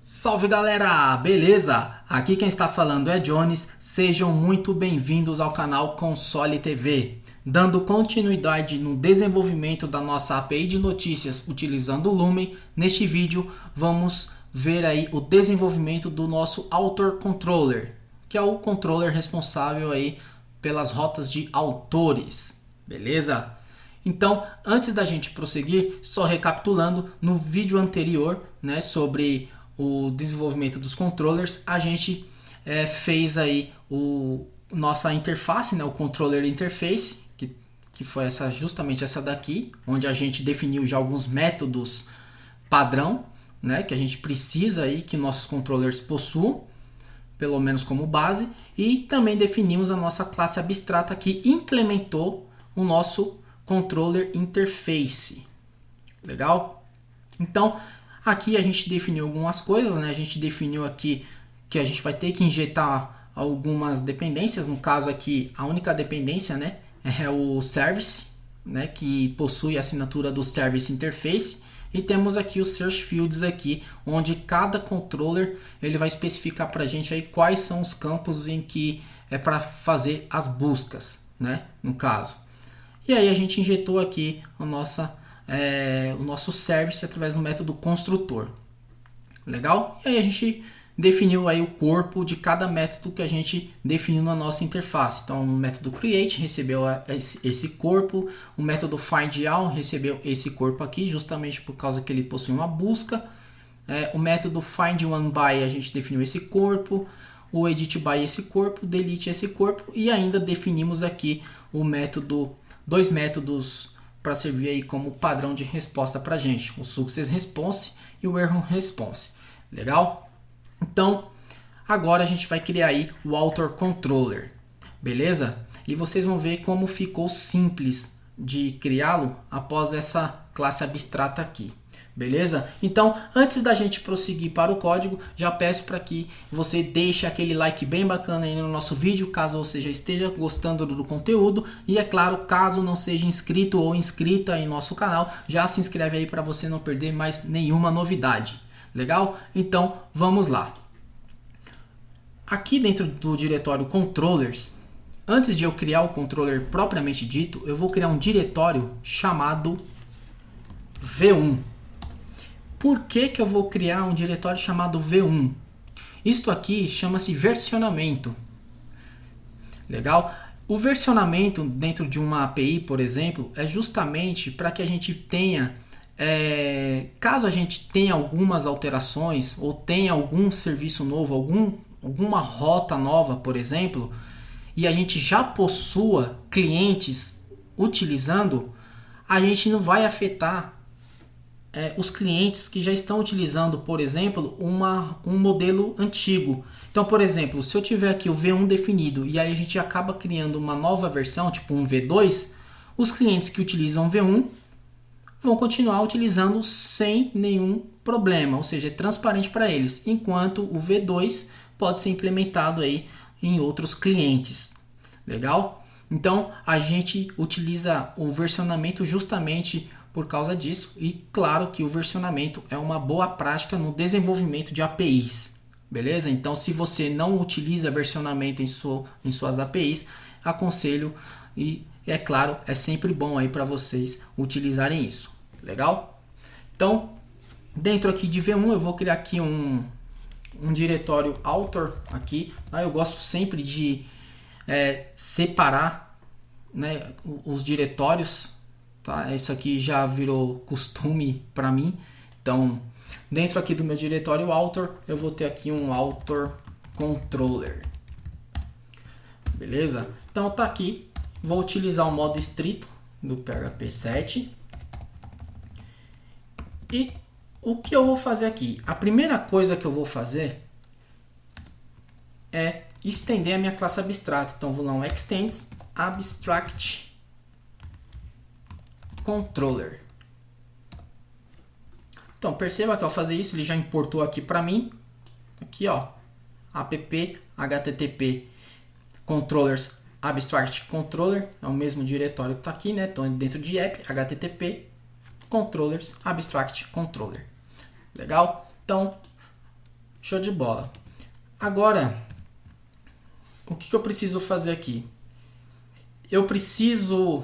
Salve galera, beleza? Aqui quem está falando é Jones, sejam muito bem-vindos ao canal Console TV. Dando continuidade no desenvolvimento da nossa API de notícias utilizando o Lumen, neste vídeo vamos ver aí o desenvolvimento do nosso Author Controller, que é o controller responsável aí pelas rotas de autores, beleza? Então, antes da gente prosseguir, só recapitulando, no vídeo anterior, né, sobre o desenvolvimento dos controllers, a gente fez aí nossa interface, né, o controller interface, que foi justamente essa daqui, onde a gente definiu já alguns métodos padrão, né, que a gente precisa aí que nossos controllers possuam, pelo menos como base, e também definimos a nossa classe abstrata que implementou o nosso controller interface. Legal? Então, aqui a gente definiu algumas coisas, né? A gente definiu aqui que a gente vai ter que injetar algumas dependências. No caso aqui, a única dependência, né, é o service, né, que possui a assinatura do service interface. E temos aqui os search fields aqui, onde cada controller ele vai especificar para a gente aí quais são os campos em que é para fazer as buscas, né, no caso. E aí a gente injetou aqui o nosso service através do método construtor. Legal? E aí a gente definiu aí o corpo de cada método que a gente definiu na nossa interface. Então o método create recebeu esse corpo, o método findAll recebeu esse corpo aqui, justamente por causa que ele possui uma busca. O método findOneBy a gente definiu esse corpo, o editBy esse corpo, delete esse corpo, e ainda definimos aqui dois métodos para servir aí como padrão de resposta para a gente, o success response e o error response. Legal? Então, agora a gente vai criar aí o Author Controller, beleza? E vocês vão ver como ficou simples de criá-lo após essa classe abstrata aqui. Beleza? Então, antes da gente prosseguir para o código, já peço para que você deixe aquele like bem bacana aí no nosso vídeo, caso você já esteja gostando do conteúdo. E é claro, caso não seja inscrito ou inscrita em nosso canal, já se inscreve aí para você não perder mais nenhuma novidade. Legal? Então, vamos lá. Aqui dentro do diretório Controllers, antes de eu criar o controller propriamente dito, eu vou criar um diretório chamado V1. Por que eu vou criar um diretório chamado V1? Isto aqui chama-se versionamento. Legal? O versionamento dentro de uma API, por exemplo, é justamente para que a gente tenha, caso a gente tenha algumas alterações ou tenha algum serviço novo, alguma rota nova, por exemplo, e a gente já possua clientes utilizando, a gente não vai afetar os clientes que já estão utilizando, por exemplo, um modelo antigo. Então, por exemplo, se eu tiver aqui o V1 definido e aí a gente acaba criando uma nova versão, tipo um V2, os clientes que utilizam V1 vão continuar utilizando sem nenhum problema, ou seja, é transparente para eles, enquanto o V2 pode ser implementado aí em outros clientes. Legal? Então, a gente utiliza o versionamento justamente por causa disso, e claro que o versionamento é uma boa prática no desenvolvimento de APIs, beleza? Então, se você não utiliza versionamento em suas APIs, aconselho, e é claro, é sempre bom aí para vocês utilizarem isso, legal? Então, dentro aqui de V1 eu vou criar aqui um diretório author aqui, tá? Eu gosto sempre de separar, né, os diretórios. Tá? Isso aqui já virou costume para mim. Então, dentro aqui do meu diretório author, eu vou ter aqui um author controller. Beleza? Então, tá aqui. Vou utilizar o modo estrito do PHP 7. E o que eu vou fazer aqui? A primeira coisa que eu vou fazer é estender a minha classe abstrata. Então, vou lá um extends abstract controller. Então perceba que ao fazer isso ele já importou aqui para mim, aqui ó, app http controllers abstract controller, é o mesmo diretório que está aqui, né? Então dentro de app http controllers abstract controller. Legal? Então Show de bola. Agora, o que eu preciso fazer aqui? Eu preciso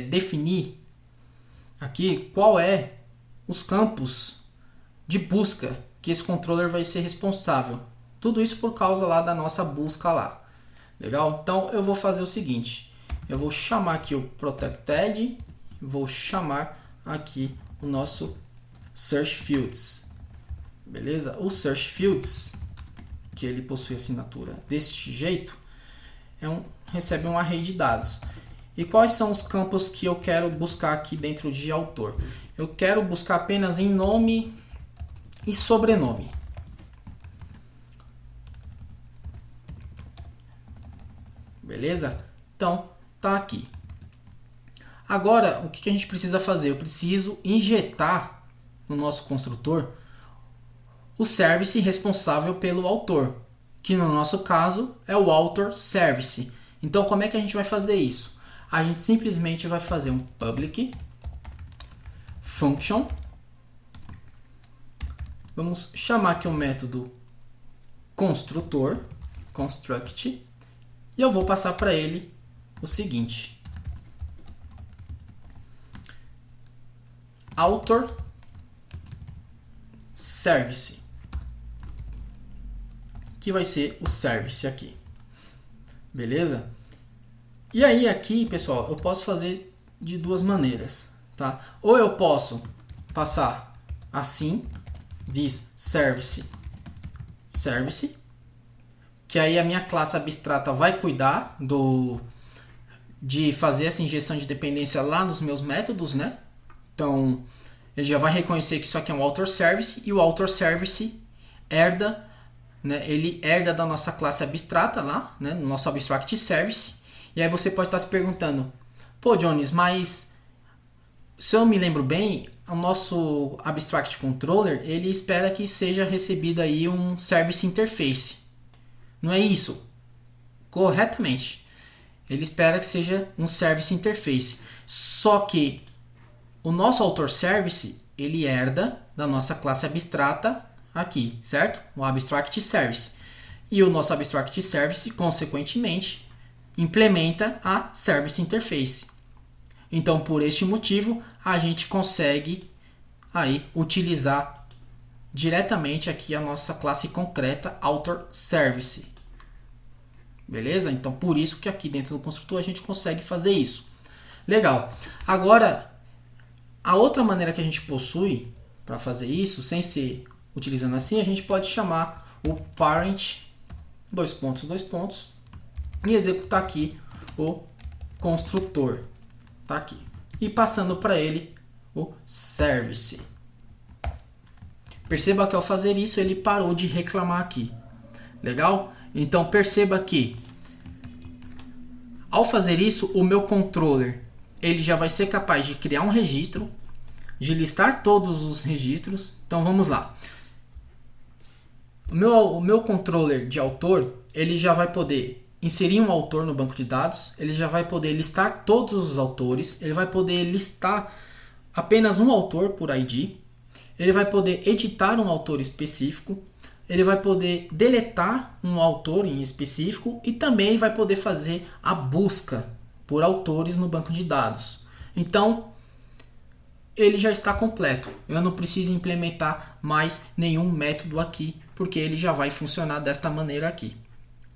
definir aqui qual é os campos de busca que esse controller vai ser responsável. Tudo isso por causa lá da nossa busca lá. Legal? Então eu vou fazer o seguinte. Eu vou chamar aqui o protected. Vou chamar aqui o nosso search fields. Beleza? O search fields, que ele possui assinatura deste jeito, recebe um array de dados. E quais são os campos que eu quero buscar aqui dentro de autor? Eu quero buscar apenas em nome e sobrenome. Beleza? Então, tá aqui. Agora, o que a gente precisa fazer? Eu preciso injetar no nosso construtor o service responsável pelo autor, que no nosso caso é o author service. Então, como é que a gente vai fazer isso? A gente simplesmente vai fazer um public function. Vamos chamar aqui o método construtor, construct, e eu vou passar para ele o seguinte: author service, que vai ser o service aqui. Beleza? E aí aqui, pessoal, eu posso fazer de duas maneiras, tá? Ou eu posso passar assim, diz service, que aí a minha classe abstrata vai cuidar de fazer essa injeção de dependência lá nos meus métodos, né? Então, ele já vai reconhecer que isso aqui é um author service, e o author service herda, né? Ele herda da nossa classe abstrata lá, né? No nosso abstract service. E aí você pode estar se perguntando: pô, Jones, mas se eu me lembro bem, o nosso abstract controller, ele espera que seja recebido aí um service interface. Não é isso? Corretamente. Ele espera que seja um service interface. Só que o nosso author service, ele herda da nossa classe abstrata aqui, certo? O abstract service. E o nosso abstract service, consequentemente, implementa a service interface. Então, por este motivo, a gente consegue aí utilizar diretamente aqui a nossa classe concreta author service. Beleza? Então, por isso que aqui dentro do construtor a gente consegue fazer isso. Legal. Agora, a outra maneira que a gente possui para fazer isso, sem ser utilizando assim, a gente pode chamar o parent, dois pontos, e executar aqui o construtor. Tá aqui. E passando para ele o service. Perceba que ao fazer isso, ele parou de reclamar aqui. Legal? Então perceba que ao fazer isso, o meu controller ele já vai ser capaz de criar um registro, de listar todos os registros. Então vamos lá. O meu controller de autor, ele já vai poder inserir um autor no banco de dados, ele já vai poder listar todos os autores, ele vai poder listar apenas um autor por ID, ele vai poder editar um autor específico, ele vai poder deletar um autor em específico e também vai poder fazer a busca por autores no banco de dados. Então, ele já está completo. Eu não preciso implementar mais nenhum método aqui, porque ele já vai funcionar desta maneira aqui.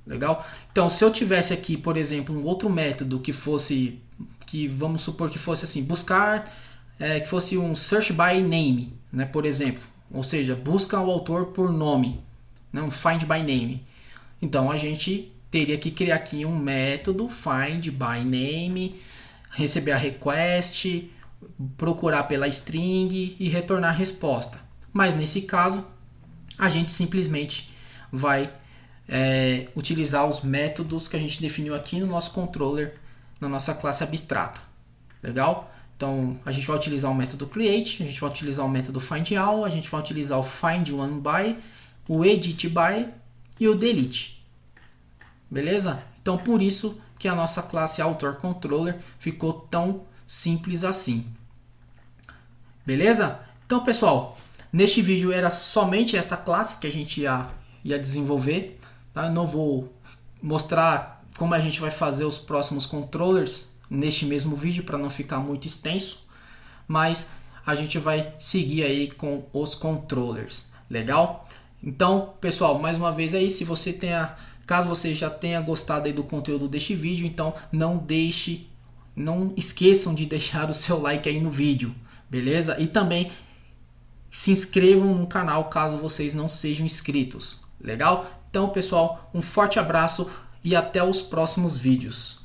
Legal? Então, se eu tivesse aqui, por exemplo, um outro método que vamos supor que fosse assim, buscar, que fosse um search by name, né, por exemplo. Ou seja, busca o autor por nome, né, um find by name. Então, a gente teria que criar aqui um método find by name, receber a request, procurar pela string e retornar a resposta. Mas nesse caso, a gente simplesmente vai utilizar os métodos que a gente definiu aqui no nosso controller, na nossa classe abstrata. Legal? Então, a gente vai utilizar o método create, a gente vai utilizar o método findAll, a gente vai utilizar o findOneBy, o editBy e o delete. Beleza? Então, por isso que a nossa classe AuthorController ficou tão simples assim. Beleza? Então, pessoal, Neste vídeo era somente esta classe que a gente ia desenvolver, tá? Eu não vou mostrar como a gente vai fazer os próximos controllers neste mesmo vídeo para não ficar muito extenso, mas a gente vai seguir aí com os controllers, legal? Então, pessoal, mais uma vez aí, caso você já tenha gostado aí do conteúdo deste vídeo, então não esqueçam de deixar o seu like aí no vídeo, beleza? E também se inscrevam no canal caso vocês não sejam inscritos, legal? Então, pessoal, um forte abraço e até os próximos vídeos.